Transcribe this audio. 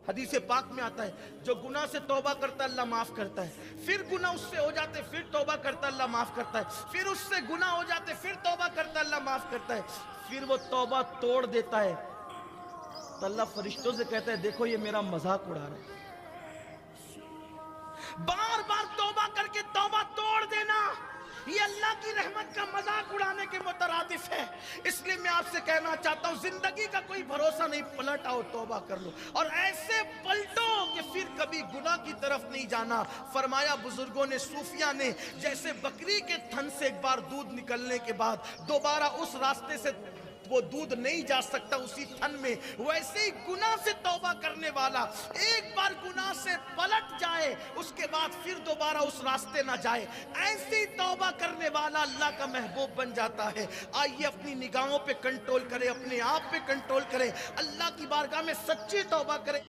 حدیث پاک میں آتا ہے جو گناہ سے توبہ کرتا ہے اللہ معاف کرتا ہے، پھر گناہ اس سے ہو جاتے پھر توبہ کرتا ہے اللہ معاف کرتا ہے، پھر اس سے گناہ ہو جاتے پھر توبہ کرتا ہے اللہ معاف کرتا ہے، پھر وہ توبہ توڑ دیتا ہے تو اللہ فرشتوں سے کہتا ہے دیکھو یہ میرا مذاق اڑا رہا ہے۔ بار بار توبہ کر کے توبہ توڑ دینا یہ اللہ کی رحمت کا مذاق اڑانے کے مترادف ہے۔ اس لیے میں آپ سے کہنا چاہتا ہوں زندگی کا کوئی بھروسہ نہیں، پلٹ آؤ توبہ کر لو اور ایسے پلٹو کہ پھر کبھی گناہ کی طرف نہیں جانا۔ فرمایا بزرگوں نے، صوفیاء نے، جیسے بکری کے تھن سے ایک بار دودھ نکلنے کے بعد دوبارہ اس راستے سے وہ دودھ نہیں جا سکتا اسی تھن میں، ویسے ہی گناہ سے توبہ کرنے والا ایک بار گناہ سے پلٹ جائے اس کے بعد پھر دوبارہ اس راستے نہ جائے، ایسی توبہ کرنے والا اللہ کا محبوب بن جاتا ہے۔ آئیے اپنی نگاہوں پہ کنٹرول کریں، اپنے آپ پہ کنٹرول کریں، اللہ کی بارگاہ میں سچی توبہ کریں۔